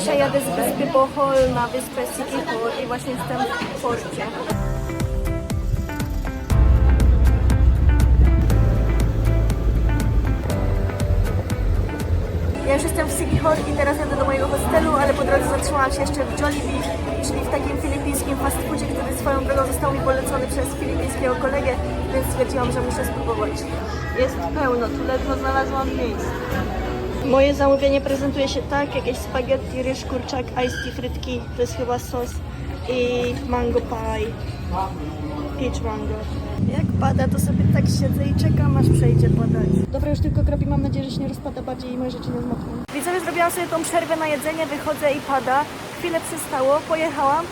Dzisiaj jadę z wyspy Bohol na wyspę Siquijor i właśnie jestem w porcie. Ja już jestem w Siquijor i teraz jadę do mojego hostelu, ale po drodze zatrzymałam się jeszcze w Jollibee, czyli w takim filipińskim fast foodzie, który swoją drogą został mi polecony przez filipińskiego kolegę, więc stwierdziłam, że muszę spróbować. Jest pełno, tu ledwo znalazłam miejsce. Moje zamówienie prezentuje się tak, jakieś spaghetti, ryż, kurczak, iced tea, frytki, to jest chyba sos i mango pie, peach mango. Jak pada, to sobie tak siedzę i czekam, aż przejdzie padać. Dobra, już tylko kropi, mam nadzieję, że się nie rozpada bardziej i moje rzeczy nie zmokną. Widzowie, zrobiłam sobie tą przerwę na jedzenie, wychodzę i pada. Chwilę przystało, pojechałam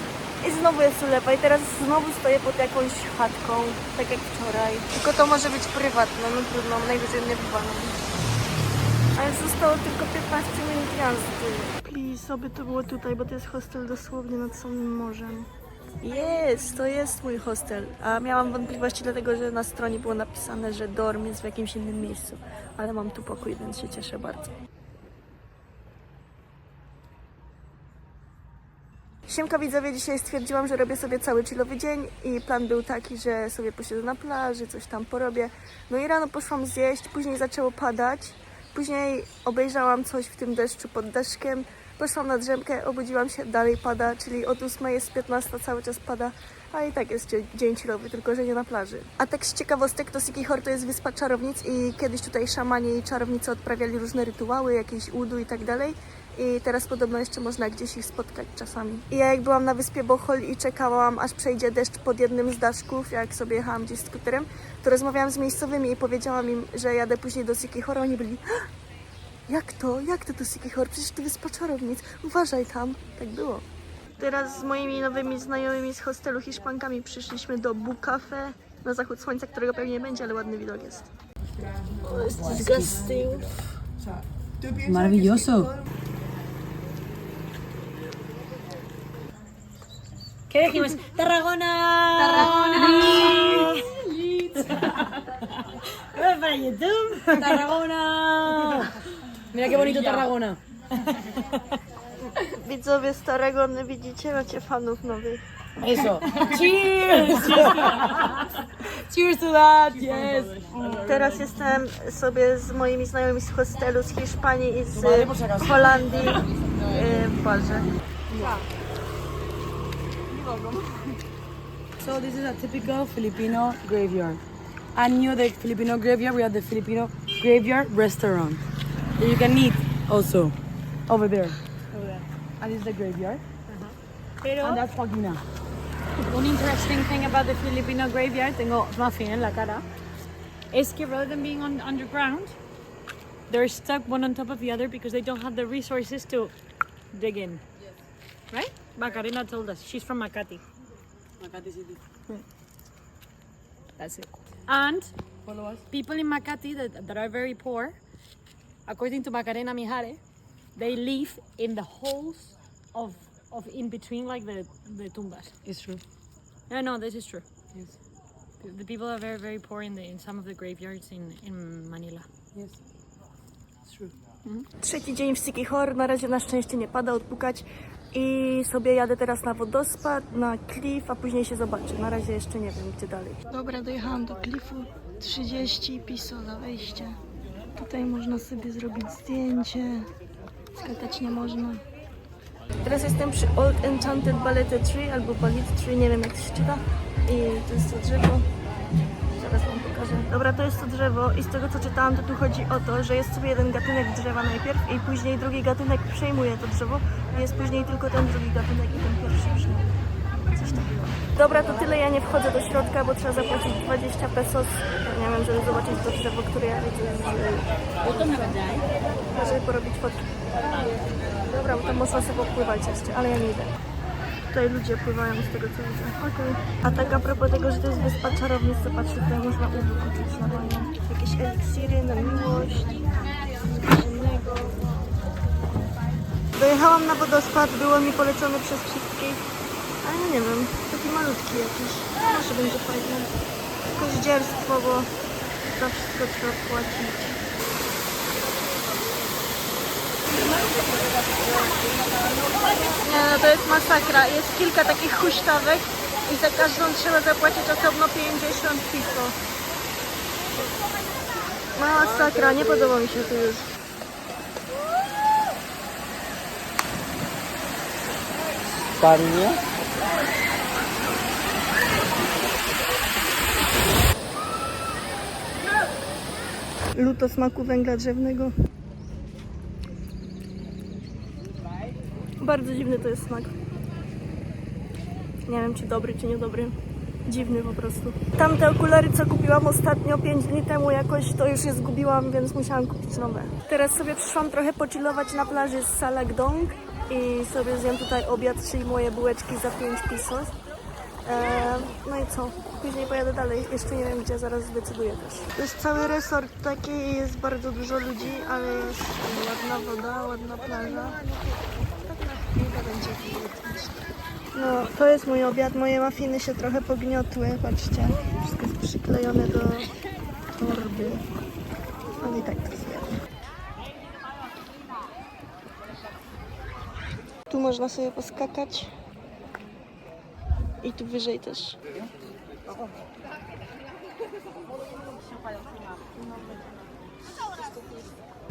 i znowu jest ulewa i teraz znowu stoję pod jakąś chatką, tak jak wczoraj. Tylko to może być prywatne, no trudno, najwyżej mnie wywalą. Ale zostało tylko 15 minut jazdy. Please, oby to było tutaj, bo to jest hostel dosłownie nad samym morzem. To jest mój hostel. A miałam wątpliwości dlatego, że na stronie było napisane, że dorm jest w jakimś innym miejscu. Ale mam tu pokój, więc się cieszę bardzo. Siemka widzowie, dzisiaj stwierdziłam, że robię sobie cały chillowy dzień i plan był taki, że sobie posiedzę na plaży, coś tam porobię. No i rano poszłam zjeść, później zaczęło padać. Później obejrzałam coś w tym deszczu pod deszkiem, poszłam na drzemkę, obudziłam się, dalej pada, czyli od 8 jest 15, cały czas pada, a i tak jest dzień chillowy, tylko że nie na plaży. A tak z ciekawostek, to Siquijor to jest wyspa czarownic i kiedyś tutaj szamani i czarownicy odprawiali różne rytuały, jakieś udu i tak dalej. I teraz podobno jeszcze można gdzieś ich spotkać czasami. I ja jak byłam na wyspie Bohol i czekałam, aż przejdzie deszcz pod jednym z daszków, jak sobie jechałam gdzieś skuterem, to rozmawiałam z miejscowymi i powiedziałam im, że jadę później do Siquijora. Oni byli: jak to? Jak to do Siquijor? Przecież to wyspa czarownic. Uważaj tam. Tak było. Teraz z moimi nowymi znajomymi z hostelu Hiszpankami przyszliśmy do Bu Cafe na zachód słońca, którego pewnie nie będzie, ale ładny widok jest. O, jest disgusting. Maravilloso. ¿Qué dijimos? Tarragona. Tarragona. Leeds. Para YouTube. Tarragona. Mira qué bonito Tarragona. Widzowie z Tarragony, widzicie? Macie fanów nowych. Eso. Cheers. Cheers to that. Yes. Teraz jestem sobie z moimi znajomymi z hostelu, z Hiszpanii i z Holandii w barze. So this is a typical Filipino graveyard. And near the Filipino graveyard, we have the Filipino graveyard restaurant. That you can eat also. Over there. And this is the graveyard. And that's Joaquina. Un interesting thing about the Filipino graveyard, tengo muffin en la cara, is que rather than being underground, they're stuck one on top of the other because they don't have the resources to dig in. Right? Macarena told us. She's from Makati. Makati City. That's it. And Follow us. people in Makati that are very poor, according to Macarena Mijare, they live in the holes of in between, like the tumbas. It's true. No, this is true. Yes. The people are very, very poor in some of the graveyards in Manila. Yes. It's true. Trzeci dzień w Siquijor, na razie na szczęście nie pada, odpukać i sobie jadę teraz na wodospad, na klif, a później się zobaczę. Na razie jeszcze nie wiem, gdzie dalej. Dobra, dojechałam do klifu, 30 piso za wejście. Tutaj można sobie zrobić zdjęcie, skakać nie można. Teraz jestem przy Old Enchanted Balete Tree albo Balete Tree, nie wiem jak to się czyta. I to jest to drzewo. Zaraz wam pokażę. Dobra, to jest to drzewo i z tego co czytałam, to tu chodzi o to, że jest sobie jeden gatunek drzewa najpierw i później drugi gatunek przejmuje to drzewo i jest później tylko ten drugi gatunek i ten pierwszy już nie. Coś takiego. Dobra, to tyle, ja nie wchodzę do środka, bo trzeba zapłacić 20 pesos, nie wiem, żeby zobaczyć to drzewo, które ja widzę, żeby porobić fotki. Dobra, bo tam można sobie popływać jeszcze, ale ja nie idę. Tutaj ludzie pływają z tego co widzę. Okej. A tak a propos tego, że to jest wyspa czarownic, to patrzcie, tutaj można udu kupić na banie. Jakieś eliksiry na miłość, coś innego. Dojechałam na wodospad, było mi polecone przez wszystkich, ale nie wiem, taki malutki jakiś. Może będzie fajne. Koździerstwo, bo za wszystko trzeba płacić. Nie, no to jest masakra. Jest kilka takich huśtawek i za każdą trzeba zapłacić osobno 50 peso. Masakra, nie podoba mi się to już. Parinya. Lód o smaku węgla drzewnego. Bardzo dziwny to jest smak. Nie wiem, czy dobry, czy niedobry. Dziwny po prostu. Tamte okulary, co kupiłam ostatnio 5 dni temu jakoś, to już je zgubiłam, więc musiałam kupić nowe. Teraz sobie przyszłam trochę pochillować na plaży z Salakdong i sobie zjem tutaj obiad, czyli moje bułeczki za 5 pesos. No i co? Później pojadę dalej. Jeszcze nie wiem gdzie, zaraz zdecyduję też. To jest cały resort taki i jest bardzo dużo ludzi, ale jest ładna woda, ładna plaża. No, to jest mój obiad. Moje muffiny się trochę pogniotły, patrzcie. Wszystko jest przyklejone do torby. Ale i tak to zjem. Tu można sobie poskakać. I tu wyżej też.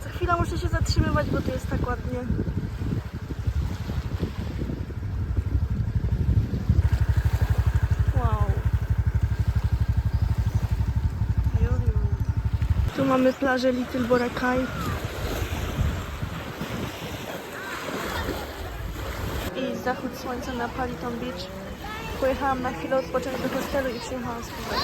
Co chwila muszę się zatrzymywać, bo tu jest tak ładnie. Wow. Tu mamy plażę Little Boracay. I zachód słońca na Paliton Beach. Pojechałam na chwilę odpocząć do hostelu i przyjechałam z powrotem.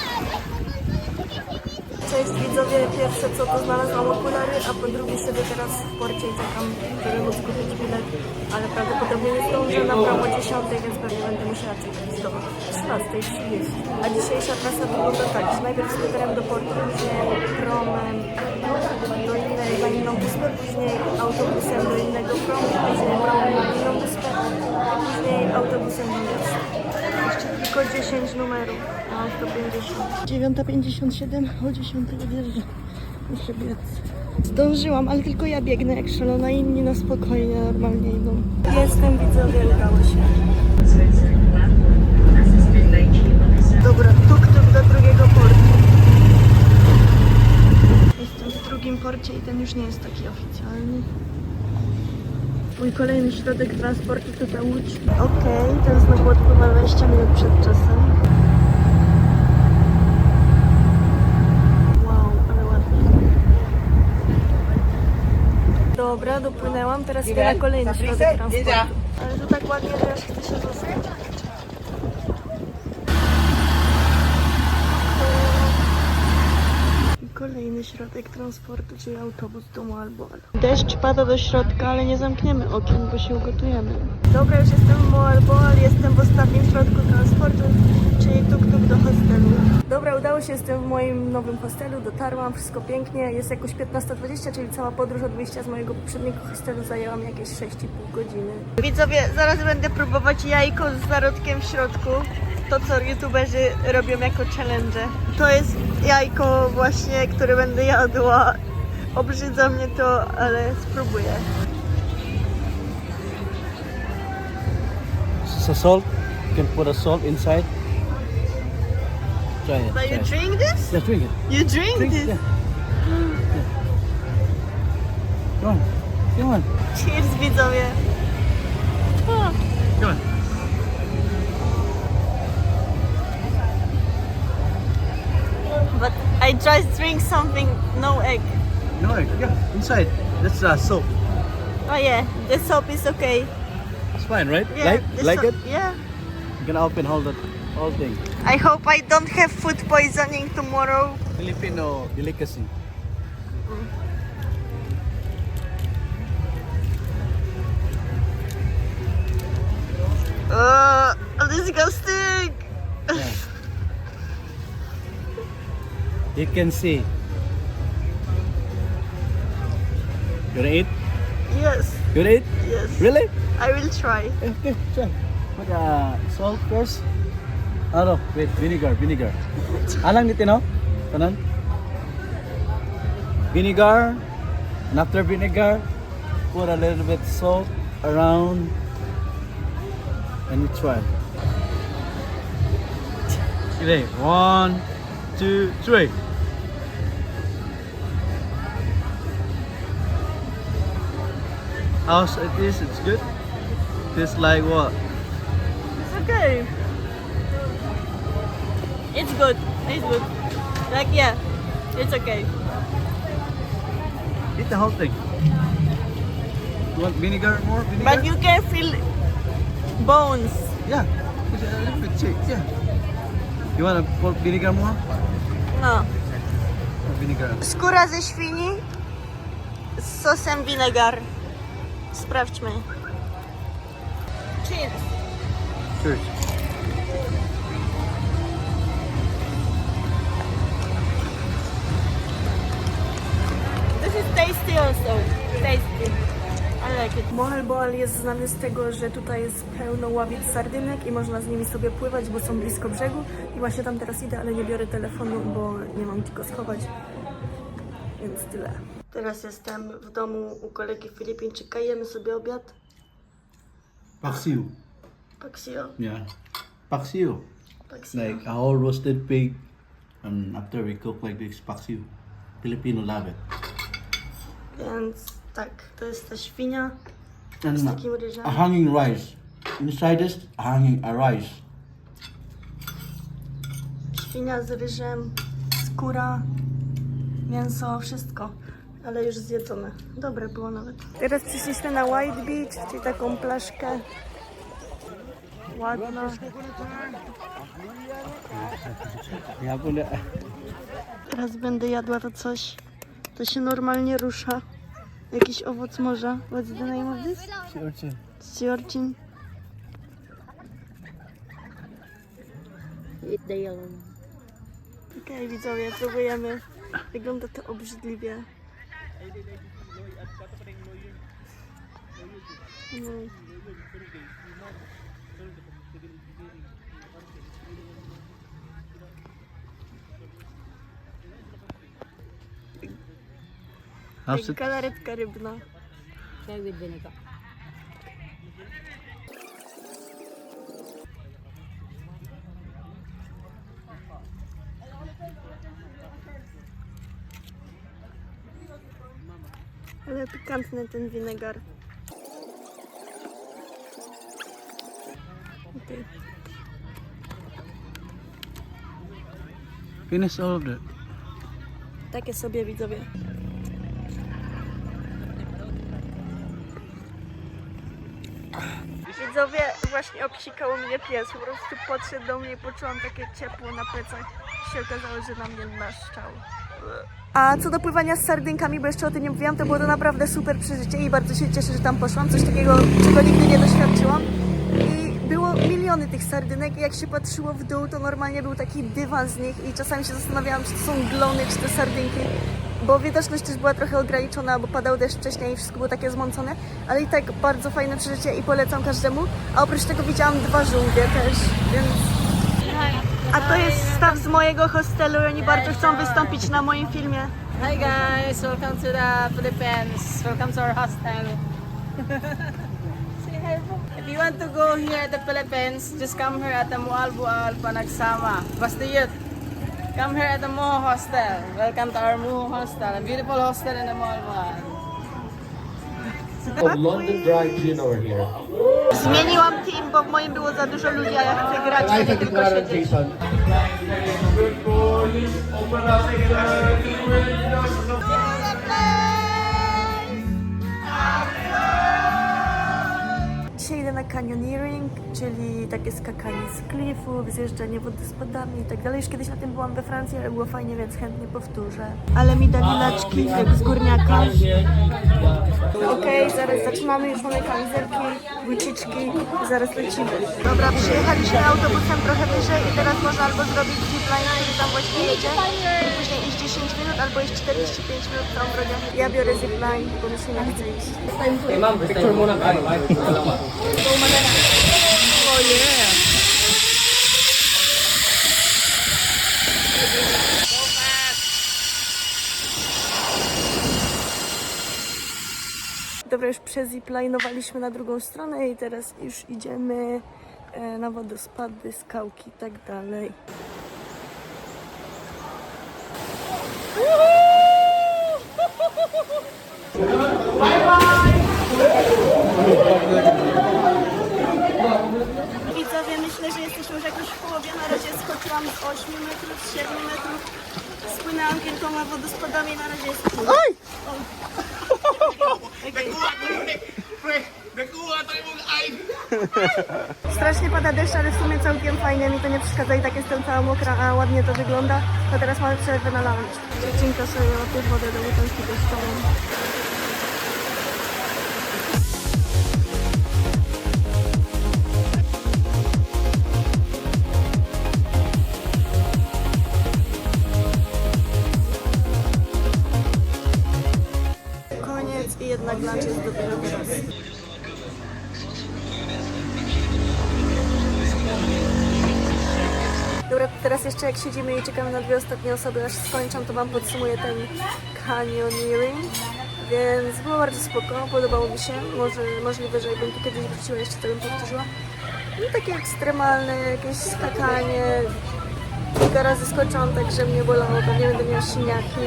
Cześć widzowie, pierwsze co to znalazłam okulary, a po drugie siedzę teraz w porcie i czekam, żeby móc kupić bilet, ale prawdopodobnie nie zdążę na prawo 10, więc pewnie będę musiała czekać do 13:30. A dzisiejsza trasa wygląda tak, że najpierw skuterem do portu, później promem na inną wyspę, później autobusem do innego promu, później promem na inną wyspę, a później autobusem do miasta. Jeszcze tylko 10 numerów, mam 150. 9:57, o 10 wjeżdżam. Muszę biec. Zdążyłam, ale tylko ja biegnę jak szalona, inni na spokojnie, normalnie idą. Jestem, widzowie, udało się. Dobra, tuk-tuk do drugiego portu. Jestem w drugim porcie i ten już nie jest taki oficjalny. Mój kolejny środek transportu to ta łódź. Okej, ten znak odpływa 20 minut przed czasem. Wow, ale ładnie. Dobra, dopłynęłam, teraz idę na kolejny środek transportu. Ale to tak ładnie, że aż chcę się zostać. Kolejny środek transportu, czyli autobus do Moalboal. Deszcz pada do środka, ale nie zamkniemy okien, bo się ugotujemy. Dobra, już jestem w Moalboal, jestem w ostatnim środku transportu, czyli tuk-tuk do hostelu. Dobra, udało się, jestem w moim nowym hostelu, dotarłam, wszystko pięknie, jest jakoś 15:20, czyli cała podróż od wyjścia z mojego poprzedniego hostelu zajęła mi jakieś 6,5 godziny. Widzowie, zaraz będę próbować jajko z zarodkiem w środku. To, co youtuberzy robią jako challenge. To jest jajko właśnie, które będę jadła. Obrzydza mnie to, ale spróbuję. So salt. You can put a salt inside. Try it. But you try it. drink this? Yeah, drink it. You drink Drink this? it. Go on. Come on. Cheers, widzowie. Ah. Come on. But I just drink something, no egg. No, yeah, inside. That's soap. Oh yeah, the soap is okay. It's fine, right? Yeah, the like soap- it? Yeah. You can open all the whole thing. I hope I don't have food poisoning tomorrow. Filipino delicacy. Disgusting. Yeah. You can see. You wanna eat? Yes, You wanna eat? yes. Really? I will try. Okay, try. Put salt first. Oh no, wait, vinegar. Alang nito no? Tanan? Vinegar. And after vinegar, put a little bit salt around and you try. Okay, 1, 2, 3. How's it is? It's good. Tastes like what? It's okay. It's good. It's good. Like, yeah, it's okay. Eat the whole thing. You want vinegar? More vinegar? But you can feel bones. Yeah. Just a little bit cheap. Yeah. You want to put vinegar more? No. Or vinegar. Skóra ze świni z sosem vinegar. Sprawdźmy. Cheers. Cheers. This is tasty also. Tasty. I like it. Moel Boal jest znany z tego, że tutaj jest pełno ławic sardynek i można z nimi sobie pływać, bo są blisko brzegu. I właśnie tam teraz idę, ale nie biorę telefonu, bo nie mam gdzie go schować. Więc tyle. Teraz jestem w domu u kolegi Filipińczyka. Jemy sobie obiad. Paksiw. Paksio. Yeah. Paksiw. Paksio. Like a whole roasted pig. And after we cook like this, paksiw. Filipino love it. Więc tak, to jest ta świnia And z takim ryżem. a hanging rice. Inside this, hanging a rice. Świnia z ryżem, skóra, mięso, wszystko. Ale już zjedzone. Dobre było nawet. Teraz przyszliśmy na White Beach, czyli taką plaszkę. Ładna. Teraz będę jadła to coś. To się normalnie rusza. Jakiś owoc morza. What's the name of this? Sea urchin. Okej, widzowie, próbujemy. Wygląda to obrzydliwie. How's it? Galaretka rybna. Try with vinegar. Ale pikantny ten winegar. Okay. Finish all of it. Takie sobie, widzowie. Widzowie, właśnie obsikał mnie pies. Po prostu podszedł do mnie i poczułam takie ciepło na plecach. I się okazało, że na mnie naszczał. A co do pływania z sardynkami, bo jeszcze o tym nie mówiłam, to było to naprawdę super przeżycie i bardzo się cieszę, że tam poszłam. Coś takiego, czego nigdy nie doświadczyłam. I było miliony tych sardynek i jak się patrzyło w dół, to normalnie był taki dywan z nich i czasami się zastanawiałam, czy to są glony, czy to sardynki. Bo widoczność też była trochę ograniczona, bo padał deszcz wcześniej i wszystko było takie zmącone, ale i tak bardzo fajne przeżycie i polecam każdemu. A oprócz tego widziałam 2 żółwie też, więc... A to jest staw z mojego hostelu i oni bardzo chcą wystąpić na moim filmie. Hi guys, welcome to the Philippines. Welcome to our hostel. If you want to go here at the Philippines, just come here at the Mual Bual Panagsama. Basta Youth. Come here at the Moho Hostel. Welcome to our Moho Hostel, a beautiful hostel in the Mual Bual. Of London Dry Gin over here. Zmieniłam team, bo w moim było za dużo ludzi, a ja chcę grać, a nie tylko siedzieć. Jason. Dzisiaj idę na canyoneering, czyli takie skakanie z klifów, zjeżdżanie wodospadami i tak dalej. Już kiedyś na tym byłam we Francji, ale było fajnie, więc chętnie powtórzę. Ale mi dali laczki, jak z górniaka. Okej, zaraz zaczynamy, już mamy kamizelki, buciczki, zaraz lecimy. Dobra, przyjechaliśmy autobusem trochę wyżej i teraz można albo zrobić zipline, który tam właśnie jedzie, i później iść 10 minut, albo iść 45 minut całą drogę. Ja biorę zipline, bo mi się nie chce iść. Oh yeah. Dobra, już przeziplinowaliśmy na drugą stronę i teraz już idziemy na wodospady, skałki i tak dalej. Widzowie, myślę, że jesteśmy już jakoś w połowie. Na razie skoczyłam z 8 metrów, z 7 metrów. Spłynęłam kilkoma wodospadami, na razie jest... Oj! Strasznie pada deszcz, ale w sumie całkiem fajnie, mi to nie przeszkadza i tak jestem cała mokra, a ładnie to wygląda. To teraz mamy przerwę na lunch. Dziewczynka sobie łapie wodę do butelki deszczową. Koniec i jednak lunch jest dopiero teraz. Dobra, teraz jeszcze jak siedzimy i czekamy na dwie ostatnie osoby, aż skończą, to wam podsumuję ten canyoneering. Więc było bardzo spoko, podobało mi się. Możliwe, że jakbym tu kiedyś wróciła jeszcze, to bym powtórzyła. No takie ekstremalne, jakieś skakanie. Kilka razy skoczyłam tak, że mnie bolało, pewnie będę miała siniaki.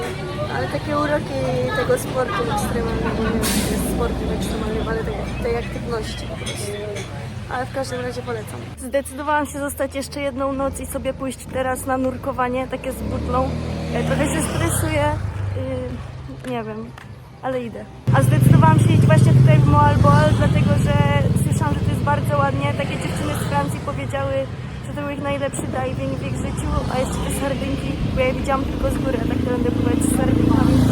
Ale takie uroki tego sportu ekstremalnego, nie wiem, czy jest sportem ekstremalnym, ale tej aktywności po prostu. Ale w każdym razie polecam. Zdecydowałam się zostać jeszcze jedną noc i sobie pójść teraz na nurkowanie, takie z butlą. Trochę się stresuję, nie wiem, ale idę. A zdecydowałam się iść właśnie tutaj w Moalboal, dlatego że słyszałam, że to jest bardzo ładnie. Takie dziewczyny z Francji powiedziały, że to był ich najlepszy diving w ich życiu, a jeszcze te sardynki, bo ja je widziałam tylko z góry, tak to będę pływać z sardynkami,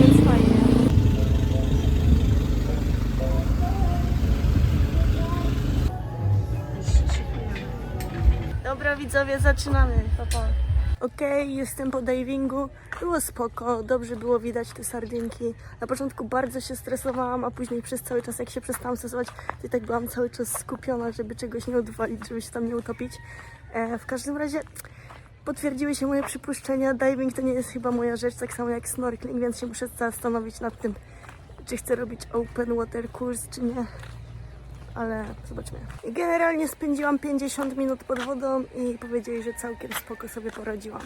więc fajnie. Dobra widzowie, zaczynamy. Okej, jestem po divingu. Było spoko, dobrze było widać te sardynki. Na początku bardzo się stresowałam, a później przez cały czas, jak się przestałam stresować, to i tak byłam cały czas skupiona, żeby czegoś nie odwalić, żeby się tam nie utopić. W każdym razie potwierdziły się moje przypuszczenia. Diving to nie jest chyba moja rzecz, tak samo jak snorkeling, więc się muszę zastanowić nad tym, czy chcę robić open water kurs, czy nie. Ale zobaczmy. Generalnie spędziłam 50 minut pod wodą i powiedzieli, że całkiem spoko sobie poradziłam.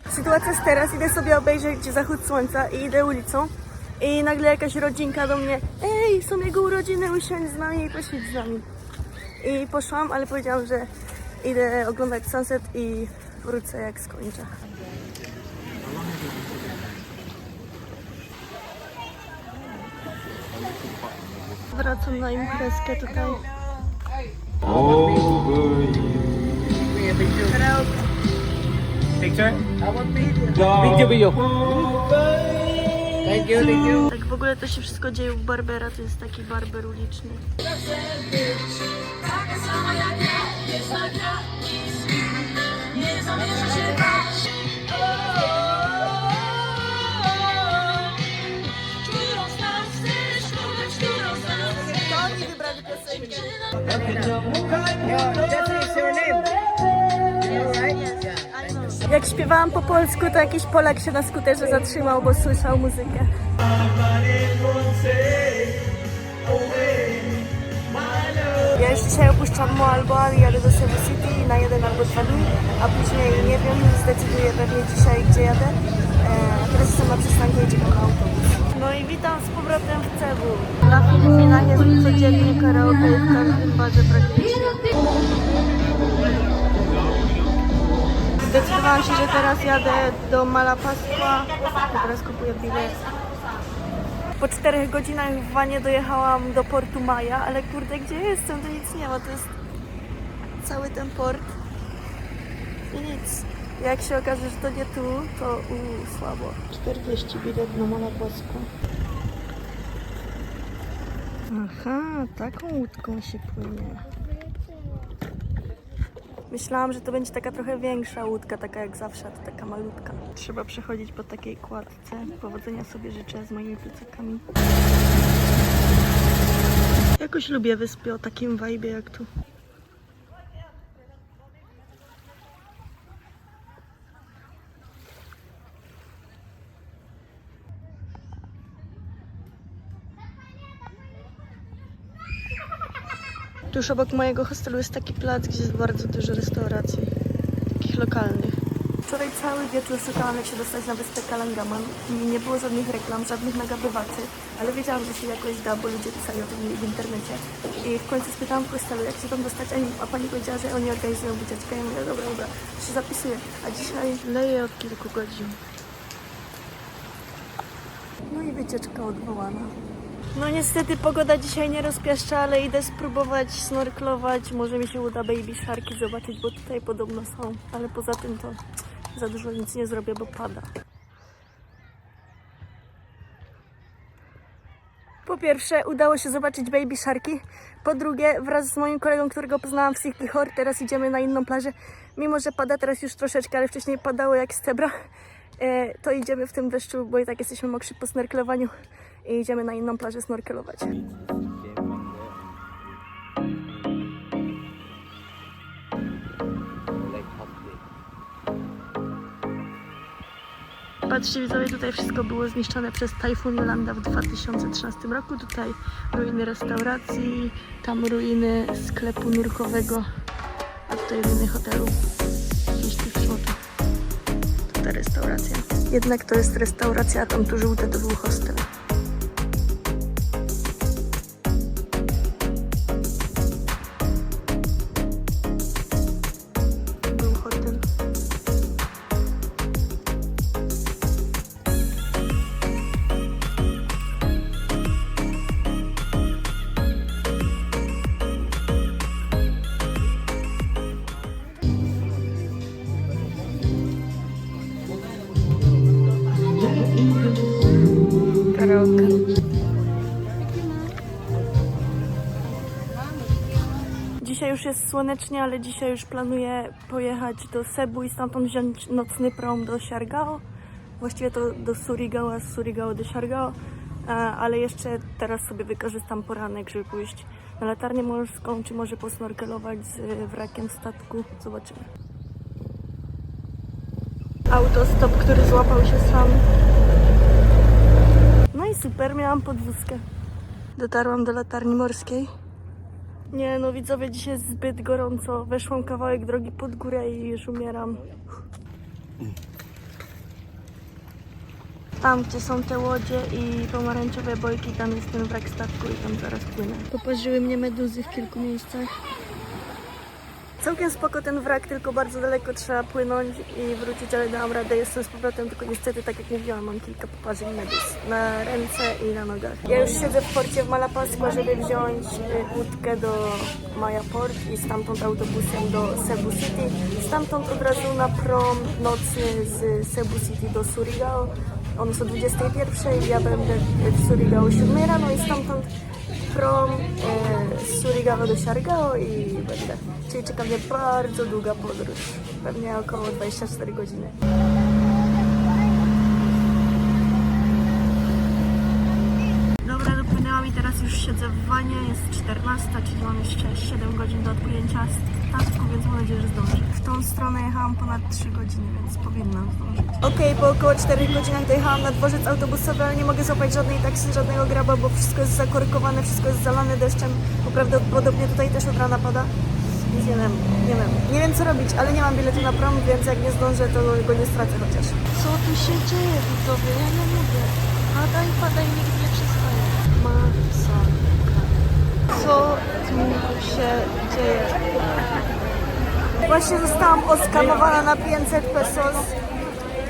Sytuacja jest teraz, idę sobie obejrzeć zachód słońca i idę ulicą i nagle jakaś rodzinka do mnie: ej, są jego urodziny, usiądź z nami i posiedź z nami. I poszłam, ale powiedziałam, że idę oglądać sunset i wrócę jak skończę. Wracam na imprezkę tutaj. Picture? Video, video. Thank you. Tak w ogóle to się wszystko dzieje w Barbera, to jest taki barber uliczny. To oni wybrali piosenkę. Jak śpiewałam po polsku, to jakiś Polak się na skuterze zatrzymał, bo słyszał muzykę. Ja już dzisiaj opuszczam Moalboal i jadę do Cebu City na 1 albo 2 dni, a później nie wiem, zdecyduję pewnie dzisiaj, gdzie jadę. Teraz jestem na przystanku i czekam na autobus. No i witam z powrotem w Cebu. Na Filipinach jest codziennie karaoke w każdym barze praktycznie. Zdecydowałam się, że teraz jadę do Malapascua. Teraz kupuję bilet. Po 4 godzinach w wanie dojechałam do portu Maya, ale kurde, gdzie jestem? To nic nie ma, to jest cały ten port i nic. Jak się okaże, że to nie tu, to słabo. 40 bilet na Malapascua. Aha, taką łódką się płynie. Myślałam, że to będzie taka trochę większa łódka, taka jak zawsze, to taka malutka. Trzeba przechodzić po takiej kładce. Powodzenia sobie życzę z moimi plecakami. Jakoś lubię wyspy o takim vibe'ie jak tu. Tuż obok mojego hostelu jest taki plac, gdzie jest bardzo dużo restauracji, takich lokalnych. Wczoraj cały wieczór szukałam, jak się dostać na wyspę Kalangaman i nie było żadnych reklam, żadnych nagabywaczy, ale wiedziałam, że się jakoś da, bo ludzie pisali o tym w internecie. I w końcu spytałam w hostelu, jak się tam dostać, a pani powiedziała, że oni organizują wycieczkę. Ja mówię, dobra, się zapisuję. A dzisiaj leję od kilku godzin. No i wycieczka odwołana. No niestety pogoda dzisiaj nie rozpieszcza, ale idę spróbować snorklować. Może mi się uda baby sharki zobaczyć, bo tutaj podobno są. Ale poza tym to za dużo nic nie zrobię, bo pada. Po pierwsze, udało się zobaczyć baby sharki. Po drugie, wraz z moim kolegą, którego poznałam w Siquijor, teraz idziemy na inną plażę. Mimo że pada teraz już troszeczkę, ale wcześniej padało jak z cebra, to idziemy w tym deszczu, bo i tak jesteśmy mokrzy po snorklowaniu i idziemy na inną plażę snorkelować. Patrzcie widzowie, tutaj wszystko było zniszczone przez tajfun Jolanda w 2013 roku. Tutaj ruiny restauracji, tam ruiny sklepu nurkowego, a tutaj ruiny hotelu. 50 złotych. To ta restauracja. Jednak to jest restauracja, a tam tu żółte to był hostel. Był hotel. Karaoke. Dzisiaj już jest słonecznie, ale dzisiaj już planuję pojechać do Cebu i stamtąd wziąć nocny prom do Siargao. Właściwie to do Surigao, a z Surigao do Siargao. Ale jeszcze teraz sobie wykorzystam poranek, żeby pójść na latarnię morską, czy może posnorkelować z wrakiem statku. Zobaczymy. Autostop, który złapał się sam. No i super, miałam podwózkę. Dotarłam do latarni morskiej. Nie no widzowie, dzisiaj jest zbyt gorąco. Weszłam kawałek drogi pod górę i już umieram. Tam, gdzie są te łodzie i pomarańczowe bojki, tam jest ten wrak statku i tam zaraz płynę. Poparzyły mnie meduzy w kilku miejscach. Całkiem spoko ten wrak, tylko bardzo daleko trzeba płynąć i wrócić, ale dałam radę, jestem z powrotem, tylko niestety, tak jak mówiłam, mam kilka poparzeń medus na ręce i na nogach. Ja już siedzę w porcie w Malapascua, żeby wziąć łódkę do Maya Port i stamtąd autobusem do Cebu City. Stamtąd od razu na prom nocny z Cebu City do Surigao. On jest o 21:00 i ja będę w Surigao o 7:00 rano i stamtąd prom z Surigao do Siargao i będę. Czyli czeka mnie bardzo długa podróż. Pewnie około 24 godziny. Dobra, dopłynęłam i teraz już siedzę w wanie. Jest 14, czyli mam jeszcze 7 godzin do odpłynięcia z statku, więc mam nadzieję, że zdążę. W tą stronę jechałam ponad 3 godziny, więc powinnam zdążyć. Okej, po około 4 godzinach dojechałam na dworzec autobusowy, ale nie mogę złapać żadnej taksy, żadnego graba, bo wszystko jest zakorkowane, wszystko jest zalane deszczem, bo prawdopodobnie tutaj też od rana pada. Więc nie wiem co robić, ale nie mam biletu na prom, więc jak nie zdążę, to go nie stracę chociaż. Co tu się dzieje, widzowie? Ja nie mówię. Padaj, nikt nie przestaje. Masakra. Co tu się dzieje? Właśnie zostałam oskanowana na 500 pesos.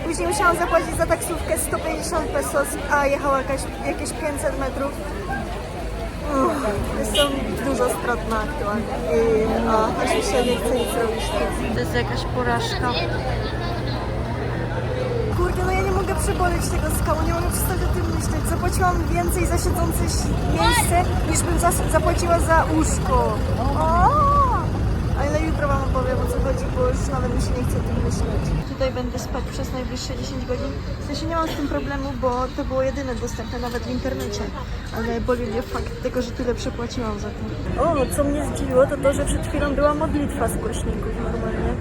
Później musiałam zapłacić za taksówkę 150 pesos, a jechała jakieś 500 metrów. Jestem dużo stratna aktualnie i aż mi się nie chce nic robić. To jest jakaś porażka. Kurde, no ja nie mogę przeboleć tego skału, nie mogę przestać o tym myśleć. Zapłaciłam więcej za siedzące miejsce, niż bym zapłaciła za łóżko. Ale jutro wam opowiem, o co chodzi, bo już nawet mi się nie chce o tym myśleć. Tutaj będę spać przez najbliższe 10 godzin. W sensie nie mam z tym problemu, bo to było jedyne dostępne nawet w internecie. Ale boli mnie fakt tego, że tyle przepłaciłam za to. O, co mnie zdziwiło, to to, że przed chwilą była modlitwa z głośników normalnie.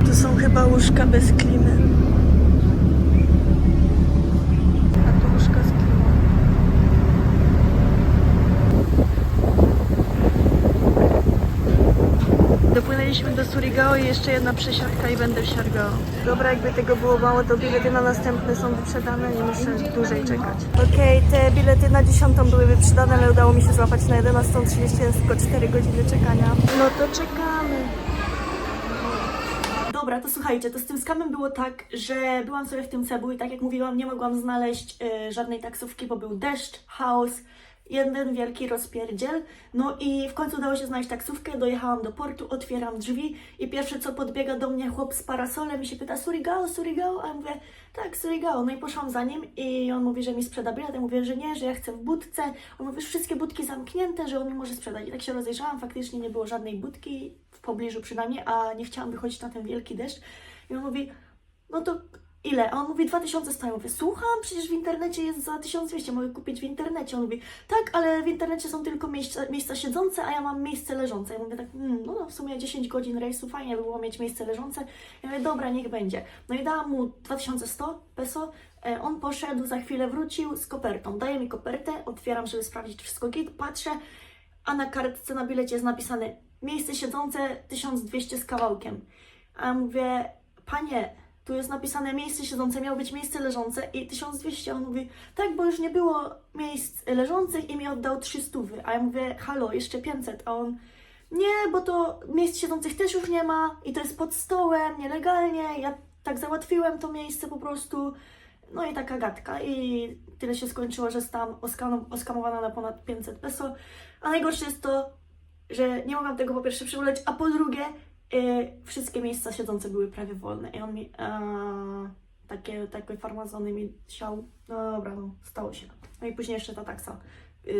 Tu są chyba łóżka bez klimy. A tu łóżka z klimą. Surigao i jeszcze jedna przesiadka i będę w Siargao. Dobra, jakby tego było mało, to bilety na następne są wyprzedane, nie muszę dłużej czekać. Okej, te bilety na 10 były wyprzedane, ale udało mi się złapać na 11:30, więc tylko 4 godziny czekania. No to czekamy. Dobra, to słuchajcie, to z tym skamem było tak, że byłam sobie w tym Cebu i tak jak mówiłam, nie mogłam znaleźć żadnej taksówki, bo był deszcz, chaos, jeden wielki rozpierdziel. No i w końcu udało się znaleźć taksówkę, dojechałam do portu, otwieram drzwi i pierwsze co podbiega do mnie chłop z parasolem i się pyta Surigao, Surigao, a ja mówię tak, Surigao. No i poszłam za nim i on mówi, że mi sprzeda bilet, ja mówię, że nie, że ja chcę w budce. On mówi, że wszystkie budki zamknięte, że on mi może sprzedać. I tak się rozejrzałam, faktycznie nie było żadnej budki, w pobliżu przynajmniej, a nie chciałam wychodzić na ten wielki deszcz. I on mówi, no to ile? A on mówi 2100. Ja mówię, słucham, przecież w internecie jest za 1200, mogę kupić w internecie. On mówi, tak, ale w internecie są tylko miejsca siedzące, a ja mam miejsce leżące. Ja mówię tak, no w sumie 10 godzin rejsu, fajnie by było mieć miejsce leżące. Ja mówię, dobra, niech będzie. No i dałam mu 2100 peso, on poszedł, za chwilę wrócił z kopertą. Daje mi kopertę, otwieram, żeby sprawdzić wszystko git, patrzę, a na kartce na bilecie jest napisane miejsce siedzące 1200 z kawałkiem. A ja mówię, panie, tu jest napisane miejsce siedzące, miało być miejsce leżące i 1200. On mówi, tak, bo już nie było miejsc leżących i mi oddał 300. A ja mówię, halo, jeszcze 500. A on, nie, bo to miejsc siedzących też już nie ma i to jest pod stołem, nielegalnie. Ja tak załatwiłem to miejsce po prostu. No i taka gadka i tyle się skończyło, że zostałam oskamowana na ponad 500 peso. A najgorsze jest to, że nie mogłam tego po pierwsze przywołać, a po drugie wszystkie miejsca siedzące były prawie wolne. I on mi takie farmazony mi siał. No dobra, no stało się. No i później jeszcze ta taksa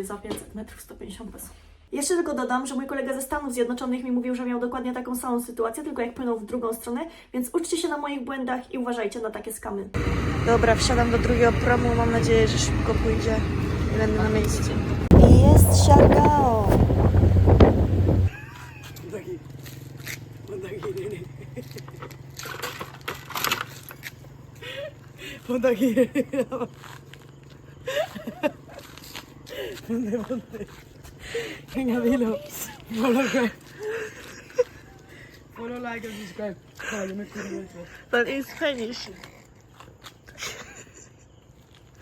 za 500 metrów 150 peso. Jeszcze tylko dodam, że mój kolega ze Stanów Zjednoczonych mi mówił, że miał dokładnie taką samą sytuację, tylko jak płynął w drugą stronę, więc uczcie się na moich błędach i uważajcie na takie skamy. Dobra, wsiadam do drugiego promu, mam nadzieję, że szybko pójdzie i będę na miejscu. I jest Siargao! Venga, dilo. Follow, like and subscribe. Vale, yo me escribo esto. But in Spanish.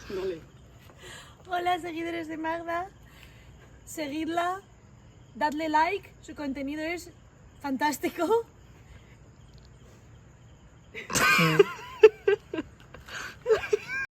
Dale. Hola, seguidores de Magda. Seguidla, dadle like, su contenido es fantástico.